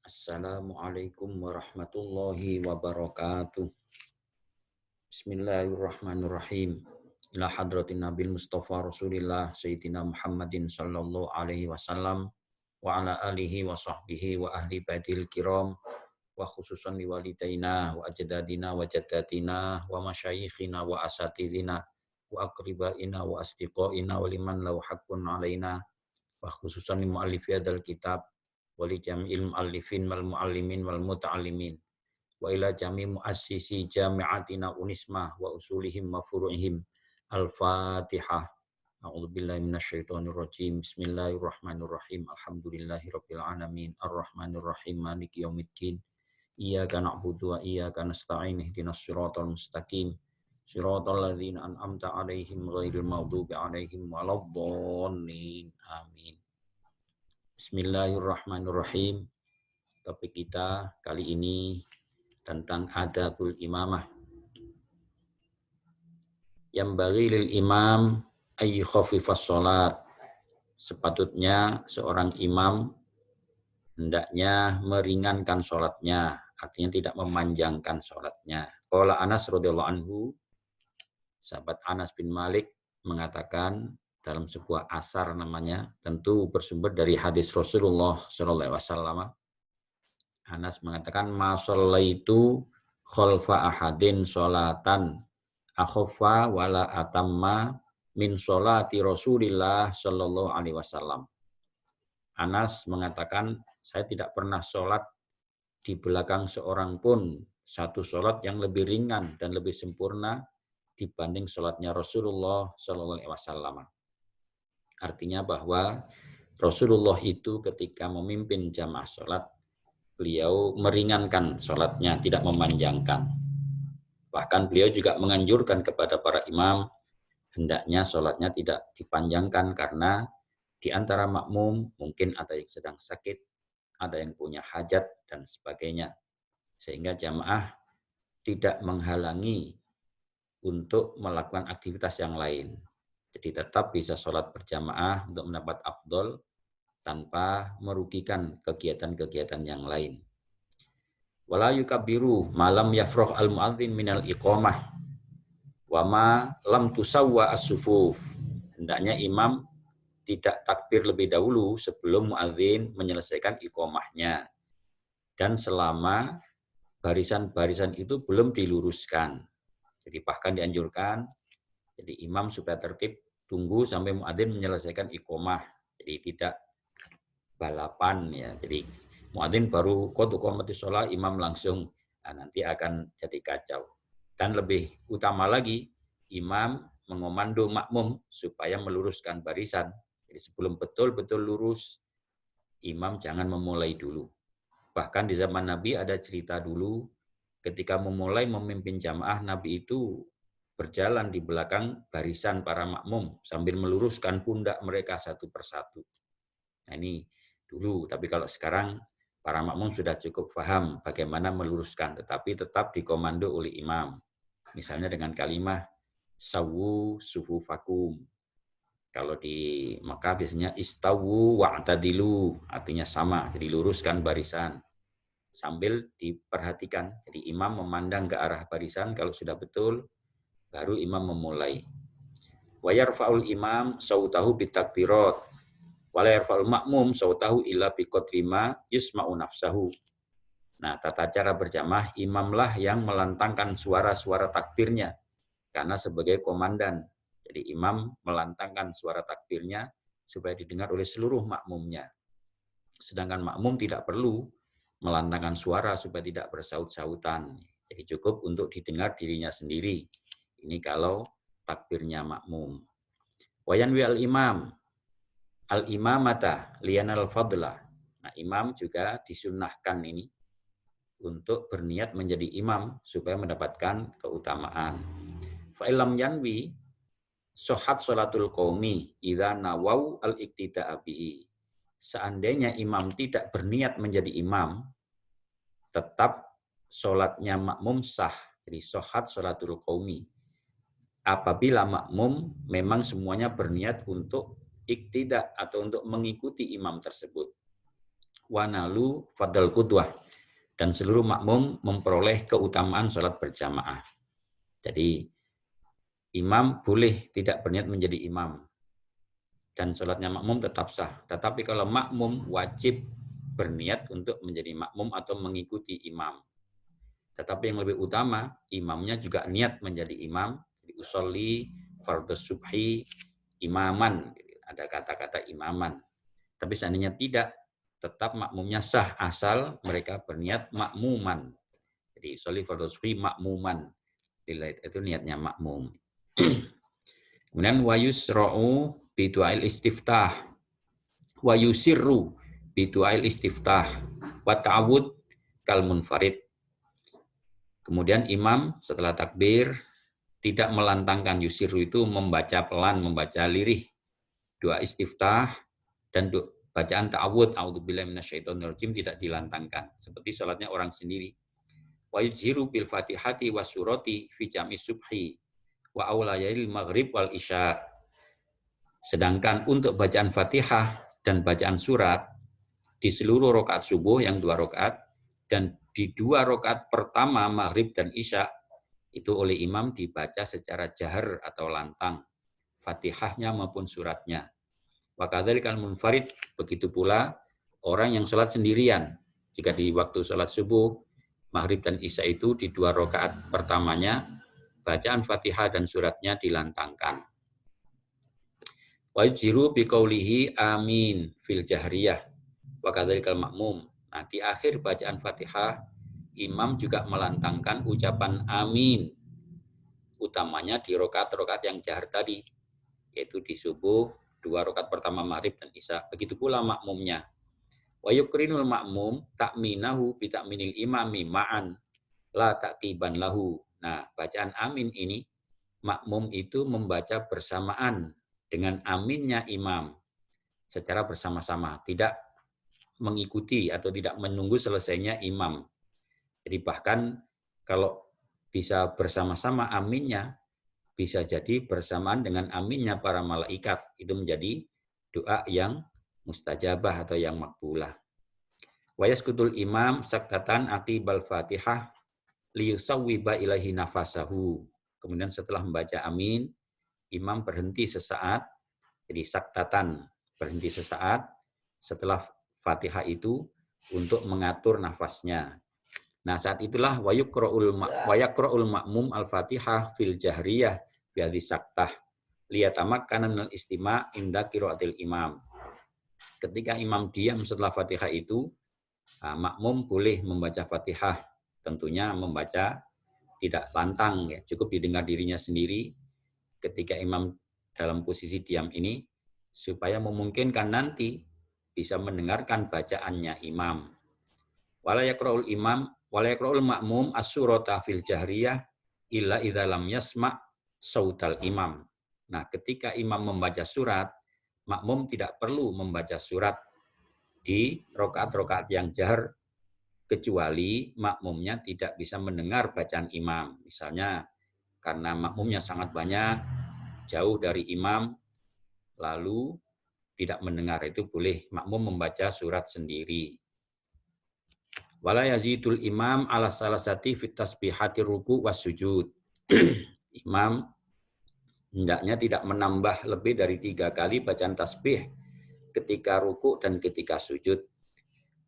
Assalamualaikum warahmatullahi wabarakatuh. Bismillahirrahmanirrahim. Ila hadratin Nabil Mustafa Rasulillah Sayyidina Muhammadin sallallahu alaihi wasallam wa ala alihi wa sahbihi wa ahli baitil kiram wa khususan li walidaina wa ajdadina wa jaddatina wa masyayikhina wa asatidina wa aqribaina wa asdiqaina wa liman lahu haqqun alaina wa khususan li muallifi hadzal kitab wali jami'il muallifin wal muallimin wal muta'allimin wa ila jami' muassisi jami'atina unismah wa usulihim wa furu'ihim. Al-Fatihah. A'udzubillahi minasyaitonir rajim. Bismillahirrahmanirrahim. Alhamdulillahirabbil alamin. Arrahmanir rahim. Maliki yaumiddin. Iyyaka na'budu wa iyyaka nasta'in. Ihdinas siratal mustaqim. Siratal ladzina an'amta 'alaihim ghairil maghdubi 'alaihim waladdallin. Amin. Bismillahirrahmanirrahim. Topik kita kali ini tentang adabul imamah. Yang bagi lil imam ay khafifas salat. Sepatutnya seorang imam hendaknya meringankan salatnya, artinya tidak memanjangkan salatnya. Qala Anas radhiyallahu anhu, sahabat Anas bin Malik mengatakan dalam sebuah asar namanya, tentu bersumber dari hadis Rasulullah sallallahu alaihi wasallam. Anas mengatakan ma shallaitu khalfa ahadin sholatan akhaffa wala atamma min sholati Rasulillah sallallahu alaihi wasallam. Anas mengatakan saya tidak pernah sholat di belakang seorang pun satu sholat yang lebih ringan dan lebih sempurna dibanding sholatnya Rasulullah sallallahu alaihi wasallam. Artinya bahwa Rasulullah itu ketika memimpin jamaah sholat, beliau meringankan sholatnya, tidak memanjangkan. Bahkan beliau juga menganjurkan kepada para imam, hendaknya sholatnya tidak dipanjangkan karena di antara makmum mungkin ada yang sedang sakit, ada yang punya hajat, dan sebagainya. Sehingga jamaah tidak menghalangi untuk melakukan aktivitas yang lain. Jadi tetap bisa sholat berjamaah untuk mendapat afdol tanpa merugikan kegiatan-kegiatan yang lain. Wala yukabbiru malam yafroh al-mu'adzin minal iqamah wa ma lam tusawwa as-sufuf. Hendaknya imam tidak takbir lebih dahulu sebelum muadzin menyelesaikan iqamahnya. Dan selama barisan-barisan itu belum diluruskan. Jadi bahkan dianjurkan jadi imam supaya tertib tunggu sampai muadzin menyelesaikan iqamah. Jadi tidak balapan ya. Jadi muadzin baru qad qamatis shalah, imam langsung, nanti akan jadi kacau. Dan lebih utama lagi, imam mengomando makmum supaya meluruskan barisan. Jadi sebelum betul-betul lurus, imam jangan memulai dulu. Bahkan di zaman Nabi ada cerita dulu, ketika memulai memimpin jamaah, Nabi itu berjalan di belakang barisan para makmum sambil meluruskan pundak mereka satu persatu. Nah ini dulu, tapi kalau sekarang para makmum sudah cukup paham bagaimana meluruskan, tetapi tetap dikomando oleh imam. Misalnya dengan kalimah sawu sufufakum. Kalau di Makkah biasanya istawu wa'tadilu, artinya sama, jadi luruskan barisan. Sambil diperhatikan, jadi imam memandang ke arah barisan, kalau sudah betul, baru imam memulai. Wa yarfa'ul imam sautahu bitakbirat wala yarfa'ul makmum sautahu illa biqadri ma yusma'u nafsahu. Nah, tata cara berjamaah, imamlah yang melantangkan suara-suara takbirnya karena sebagai komandan. Jadi imam melantangkan suara takbirnya supaya didengar oleh seluruh makmumnya. Sedangkan makmum tidak perlu melantangkan suara supaya tidak bersaut-sautan. Jadi cukup untuk didengar dirinya sendiri. Ini kalau takbirnya makmum. Wayanwi al-imam al-imamata liyanal fadlah. Nah, imam juga disunnahkan ini untuk berniat menjadi imam supaya mendapatkan keutamaan. Fa'ilam yanwi sohat sholatul qaumi idza nawau al-iktida'a bihi. Seandainya imam tidak berniat menjadi imam, tetap sholatnya makmum sah. Jadi sohat sholatul qaumi. Apabila makmum memang semuanya berniat untuk iktidak atau untuk mengikuti imam tersebut. wanalu fadl qudwah, dan seluruh makmum memperoleh keutamaan sholat berjamaah. Jadi imam boleh tidak berniat menjadi imam dan sholatnya makmum tetap sah. Tetapi kalau makmum wajib berniat untuk menjadi makmum atau mengikuti imam. Tetapi yang lebih utama, imamnya juga niat menjadi imam. Jadi usolli fardhu subhi imaman. Ada kata-kata imaman. Tapi seandainya tidak, tetap makmumnya sah asal mereka berniat makmuman. Jadi usolli fardhu subhi makmuman. Itu niatnya makmum. Kemudian wa yusra'u bi du'ail istiftah. Wa yusirru bi du'ail istiftah. Wa ta'awud kal munfarid. Kemudian imam setelah takbir tidak melantangkan, yusiru itu membaca pelan, membaca lirih, doa istiftah dan bacaan ta'awud, a'udzubillahi minasyaitonirrajim tidak dilantangkan seperti sholatnya orang sendiri. Wa yujhiru bil fatihati was surati fi jam'i subhi wa awlayail maghrib wal isya. Sedangkan untuk bacaan Fatihah dan bacaan surat di seluruh rakaat subuh yang 2 rakaat dan di 2 rakaat pertama maghrib dan isya itu oleh imam dibaca secara jahar atau lantang, Fatihahnya maupun suratnya. Wa kadzalikal munfarid, begitu pula orang yang sholat sendirian. Jika di waktu sholat subuh, maghrib dan isya itu di 2 rakaat pertamanya bacaan Fatihah dan suratnya dilantangkan. Wa yujiru biqaulihi amin fil jahriyah wa kadzalikal makmum. Nah, di akhir bacaan Fatihah, imam juga melantangkan ucapan amin, utamanya di rakaat-rakaat yang jahar tadi, yaitu di subuh, 2 rakaat pertama maghrib dan isya. Begitu pula makmumnya. Wa yukrinul makmum ta'minahu bi ta'minil imami ma'an la taqiban lahu. Nah, bacaan amin ini, makmum itu membaca bersamaan dengan aminnya imam secara bersama-sama, tidak mengikuti atau tidak menunggu selesainya imam. Jadi bahkan kalau bisa bersama-sama aminnya, bisa jadi bersamaan dengan aminnya para malaikat. Itu menjadi doa yang mustajabah atau yang makbulah. Wa yaskutul imam saktatan aqibal fatihah liyusawwiba ilaihi nafasahu. Kemudian setelah membaca amin, imam berhenti sesaat, jadi saktatan, berhenti sesaat setelah Fatihah itu untuk mengatur nafasnya. Nah, saat itulah wa yaqra'ul ma'mum al-Fatihah fil jahriyah bi hadhihi saktah liyatamakkana minal istima' inda qiraatil imam. Ketika imam diam setelah Fatihah itu, makmum boleh membaca Fatihah, tentunya membaca tidak lantang ya, cukup didengar dirinya sendiri ketika imam dalam posisi diam ini supaya memungkinkan nanti bisa mendengarkan bacaannya imam. Wala yaqra'ul ma'mum as-surata fil jahriyah illa idza lam yasma' sautal imam. Nah, ketika imam membaca surat, makmum tidak perlu membaca surat di rakaat-rakaat yang jahar kecuali makmumnya tidak bisa mendengar bacaan imam. Misalnya karena makmumnya sangat banyak, jauh dari imam, lalu tidak mendengar, itu boleh makmum membaca surat sendiri. Wala yazidul imam ala salasati fit tasbihati ruku was sujud. Imam hendaknya tidak menambah lebih dari 3 kali bacaan tasbih ketika ruku dan ketika sujud.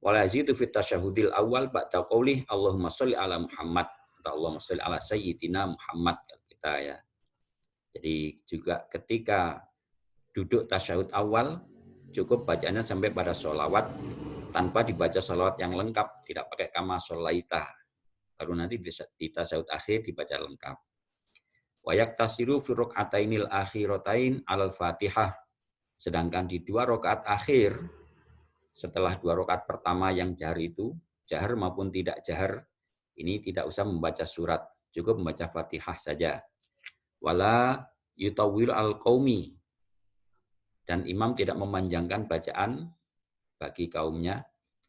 Wala yazidu fit tasyahudil awal ba'da qaulih Allahumma sholli ala Muhammad atau Allahumma sholli ala sayyidina Muhammad kita ya. Jadi juga ketika duduk tasyahud awal, cukup bacanya sampai pada sholawat tanpa dibaca sholawat yang lengkap, tidak pakai kama sholaita. Baru nanti di tasyahud akhir dibaca lengkap. Wa yaktasiru fi rak'atainil akhiratain alal Fatihah. Sedangkan di 2 rakaat akhir, setelah 2 rakaat pertama yang jahar itu, jahar maupun tidak jahar, ini tidak usah membaca surat, cukup membaca Fatihah saja. Wala yutawwilu al-qaumi, dan imam tidak memanjangkan bacaan bagi kaumnya.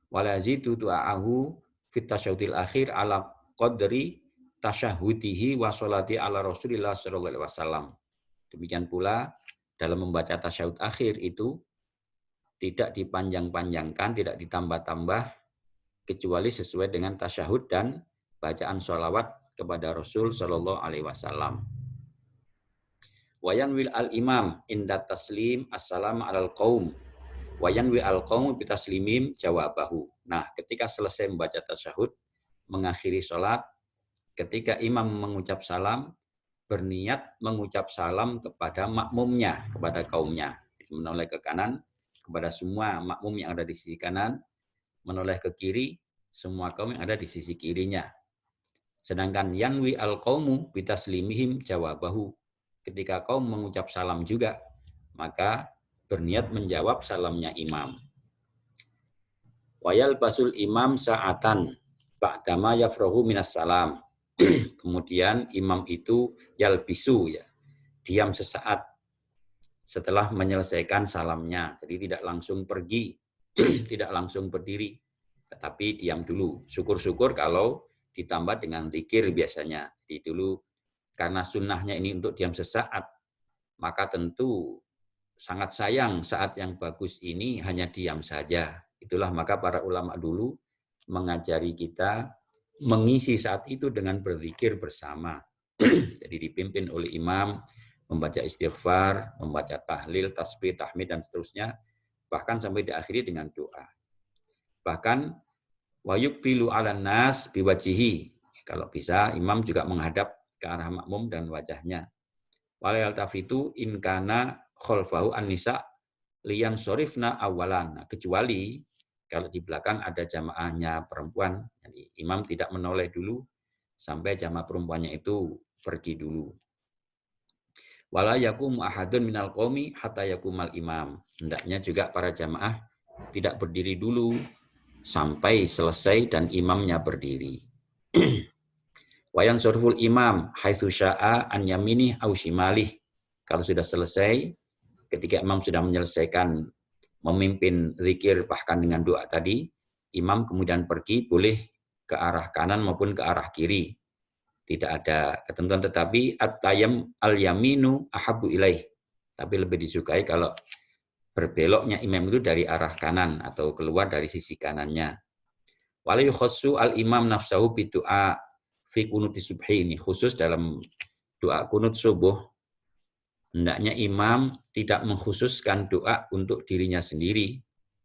Wala yazidu du'aahu fit tasyahudil akhir ala qadri tasyahudihi wa sholati ala Rasulillah sallallahu alaihi wasallam. Demikian pula dalam membaca tasyahud akhir itu tidak dipanjang-panjangkan, tidak ditambah-tambah, kecuali sesuai dengan tasyahud dan bacaan sholawat kepada Rasul Shallallahu Alaihi Wasallam. Wayan wil al imam inda taslim assalamu alal qaum. Wayan wil al qaum bitaslimim jawabahu. Nah, ketika selesai membaca tasyahud, mengakhiri sholat, ketika imam mengucap salam, berniat mengucap salam kepada makmumnya, kepada kaumnya. Menoleh ke kanan, kepada semua makmum yang ada di sisi kanan, menoleh ke kiri, semua kaum yang ada di sisi kirinya. Sedangkan yanwi al-qaumu bitaslimihim jawabahu. Ketika kaum mengucap salam juga, maka berniat menjawab salamnya imam. Wayal basul imam sa'atan ba'dama yafrahu minas salam. Kemudian imam itu yalbisu, ya, diam sesaat setelah menyelesaikan salamnya. Jadi tidak langsung pergi, tidak langsung berdiri, tetapi diam dulu. Syukur-syukur kalau ditambah dengan zikir biasanya. Jadi dulu karena sunnahnya ini untuk diam sesaat, maka tentu sangat sayang saat yang bagus ini hanya diam saja. Itulah maka para ulama dulu mengajari kita mengisi saat itu dengan berzikir bersama. Jadi dipimpin oleh imam, membaca istighfar, membaca tahlil, tasbih, tahmid, dan seterusnya, bahkan sampai diakhiri dengan doa. Bahkan wayuk pilu ala nas biwajihi. Kalau bisa, imam juga menghadap ke arah makmum dan wajahnya. Walayal tafitu inkana kholfahu an-nisa liyan sorifna awalan. Nah, kecuali kalau di belakang ada jamaahnya perempuan, jadi imam tidak menoleh dulu sampai jamaah perempuannya itu pergi dulu. Wala yakum ahadun minal qaumi hatta yakumal imam. Hendaknya juga para jamaah tidak berdiri dulu sampai selesai dan imamnya berdiri. Wayan surful imam haitsu syaa an yaminih au shimalih. Kalau sudah selesai, ketika imam sudah menyelesaikan memimpin zikir bahkan dengan doa tadi, imam kemudian pergi boleh ke arah kanan maupun ke arah kiri. Tidak ada ketentuan, tetapi at-tayyam al-yaminu ahabbu ilaih. Tapi lebih disukai kalau berbeloknya imam itu dari arah kanan atau keluar dari sisi kanannya. Wala yukhassu al-imam nafsahu bidu'a fi kunuti subhi, ini khusus dalam doa kunut subuh. Hendaknya imam tidak mengkhususkan doa untuk dirinya sendiri.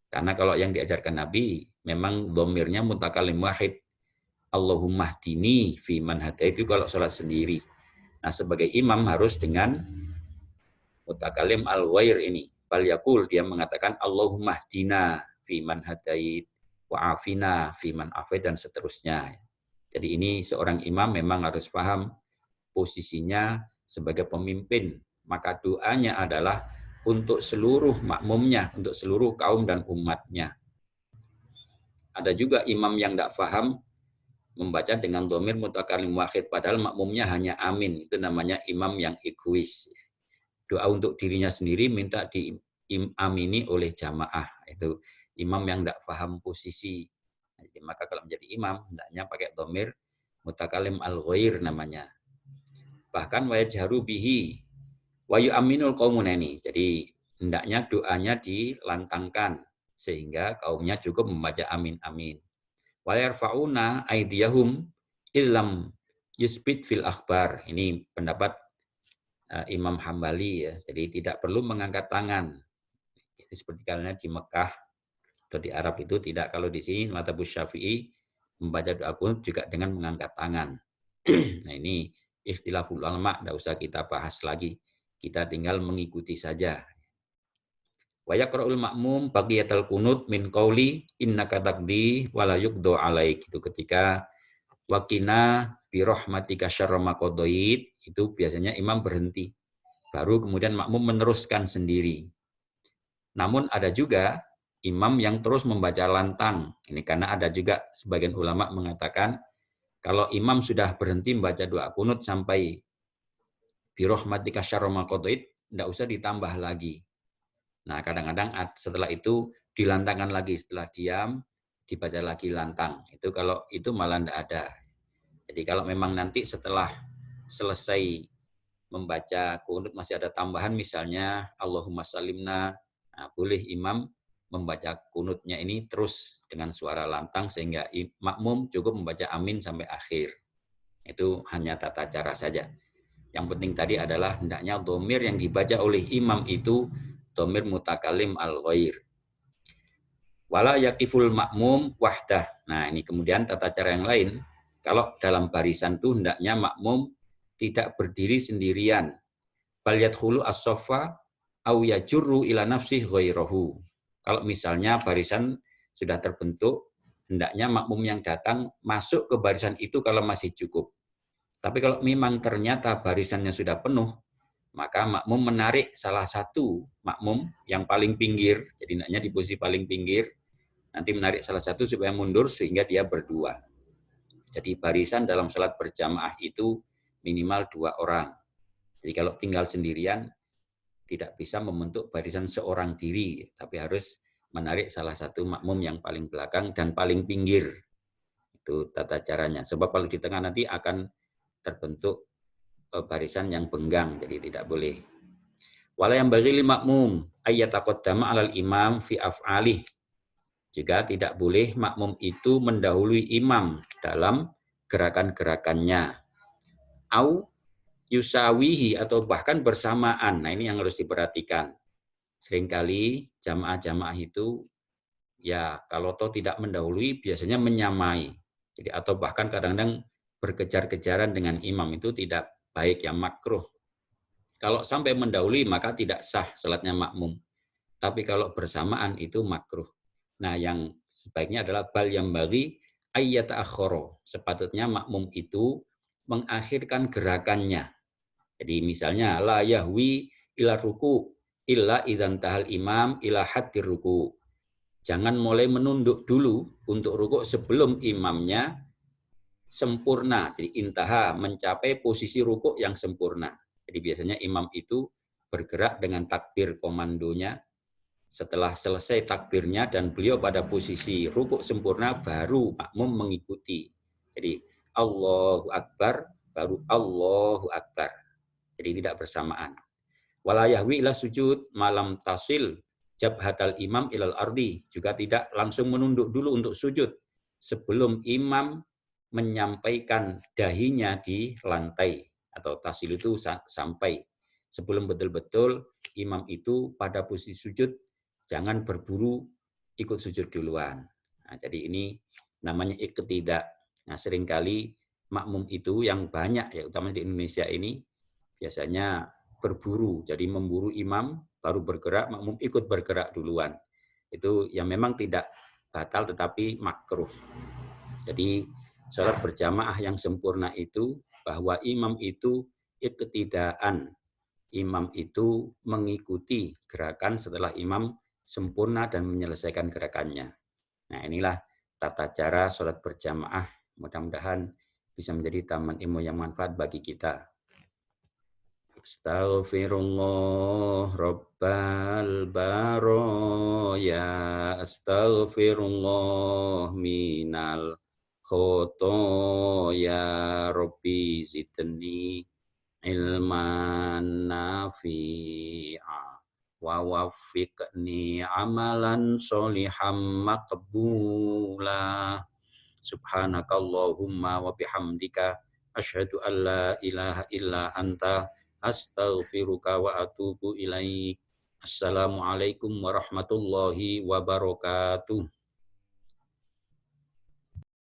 Karena kalau yang diajarkan Nabi, memang dhamirnya mutakalim wahid. Allahumma hdini fi man hadait, itu kalau sholat sendiri. Nah, sebagai imam harus dengan mutakalim al-ghair ini. Bal yakul, dia mengatakan Allahumma hdina fi man hadait, wa afina fi man afait, dan seterusnya. Jadi ini seorang imam memang harus paham posisinya sebagai pemimpin. Maka doanya adalah untuk seluruh makmumnya, untuk seluruh kaum dan umatnya. Ada juga imam yang tidak paham membaca dengan dhamir mutakalim wahid, padahal makmumnya hanya amin. Itu namanya imam yang egois. Doa untuk dirinya sendiri minta diamini oleh jamaah. Itu imam yang tidak paham posisi. Jadi, maka kalau menjadi imam, hendaknya pakai dhamir mutakalim al-ghair namanya. Bahkan wajharu bihi wa yu'minul qaumunani. Jadi hendaknya doanya dilantangkan sehingga kaumnya cukup membaca amin amin. Wa yarfa'una aydiyahum illam yusbit fil akhbar. Ini pendapat Imam Hambali, ya. Jadi tidak perlu mengangkat tangan. Jadi seperti halnya di Mekah atau di Arab itu tidak. Kalau di sini mazhab Syafi'i membaca doa kunut juga dengan mengangkat tangan. Nah, ini ikhtilaful ulama, tidak usah kita bahas lagi. Kita tinggal mengikuti saja. Wa yaqra'ul ma'mum baqiyatal qunut min qauli innaka taqdi wa la yuqda 'alaik. Itu ketika waqina bi rahmatika syarra ma qadait, itu biasanya imam berhenti. Baru kemudian makmum meneruskan sendiri. Namun ada juga imam yang terus membaca lantang. Ini karena ada juga sebagian ulama mengatakan kalau imam sudah berhenti membaca doa kunut sampai bi rahmatika syarra ma qadait, tidak usah ditambah lagi. Nah, kadang-kadang setelah itu dilantangkan lagi, setelah diam dibaca lagi lantang. Itu kalau itu malah tidak ada. Jadi kalau memang nanti setelah selesai membaca kunut masih ada tambahan, misalnya Allahumma salimna, nah, boleh imam membaca kunutnya ini terus dengan suara lantang sehingga makmum cukup membaca amin sampai akhir. Itu hanya tata cara saja. Yang penting tadi adalah hendaknya dhamir yang dibaca oleh imam itu dhamir mutakalim al-ghair. Wala yakiful makmum wahdah. Nah, ini kemudian tata cara yang lain. Kalau dalam barisan itu hendaknya makmum tidak berdiri sendirian. Bal yadkhulu as-saffa aw yajurru ila nafsihi ghairahu. Kalau misalnya barisan sudah terbentuk, hendaknya makmum yang datang masuk ke barisan itu kalau masih cukup. Tapi kalau memang ternyata barisannya sudah penuh, maka makmum menarik salah satu makmum yang paling pinggir, jadi hendaknya di posisi paling pinggir, nanti menarik salah satu supaya mundur sehingga dia berdua. Jadi barisan dalam salat berjamaah itu minimal 2 orang. Jadi kalau tinggal sendirian, tidak bisa membentuk barisan seorang diri, tapi harus menarik salah satu makmum yang paling belakang dan paling pinggir. Itu tata caranya. Sebab kalau di tengah nanti akan terbentuk barisan yang benggang, jadi tidak boleh. Wala yang bagi makmum ayyataqaddama alal imam fi af'alih. Juga tidak boleh makmum itu mendahului imam dalam gerakan-gerakannya. Au yusawihi atau bahkan bersamaan. Nah, ini yang harus diperhatikan. Seringkali jamaah-jamaah itu ya kalau toh tidak mendahului biasanya menyamai. Jadi atau bahkan kadang-kadang berkejar-kejaran dengan imam itu tidak baik, ya makruh. Kalau sampai mendahului maka tidak sah salatnya makmum. Tapi kalau bersamaan itu makruh. Nah, yang sebaiknya adalah bal yang bagi ayyata akhoro. Sepatutnya makmum itu mengakhirkan gerakannya. Jadi misalnya la yahwi ila ruku illa idzan tahal imam ila hadir ruku. Jangan mulai menunduk dulu untuk ruku sebelum imamnya sempurna. Jadi intaha mencapai posisi ruku yang sempurna. Jadi biasanya imam itu bergerak dengan takbir komandonya. Setelah selesai takbirnya dan beliau pada posisi rukuk sempurna, baru makmum mengikuti. Jadi Allahu Akbar, baru Allahu Akbar. Jadi tidak bersamaan. Wala yahwi ila sujud malam tasil jabhatal imam ilal ardi. Juga tidak langsung menunduk dulu untuk sujud sebelum imam menyampaikan dahinya di lantai. Atau tasil itu sampai. Sebelum betul-betul imam itu pada posisi sujud, jangan berburu ikut sujud duluan. Nah, jadi ini namanya iqtidak. Nah, seringkali makmum itu yang banyak, ya utama di Indonesia ini, biasanya berburu. Jadi memburu imam, baru bergerak, makmum ikut bergerak duluan. Itu yang memang tidak batal tetapi makruh. Jadi salat berjamaah yang sempurna itu bahwa imam itu iqtidaan. Imam itu mengikuti gerakan setelah imam sempurna dan menyelesaikan gerakannya. Nah, inilah tata cara sholat berjamaah. Mudah-mudahan bisa menjadi taman ilmu yang manfaat bagi kita. Astaghfirullah Rabbal baroya. Astaghfirullah minal khotoya. Rabbi zidni ilman nafi'a wa waffiqni amalan sholihan maqbula. Subhanakallahumma wa bihamdika asyhadu an la ilaha illa anta astaghfiruka wa atubu ilaik. Assalamualaikum warahmatullahi wabarakatuh.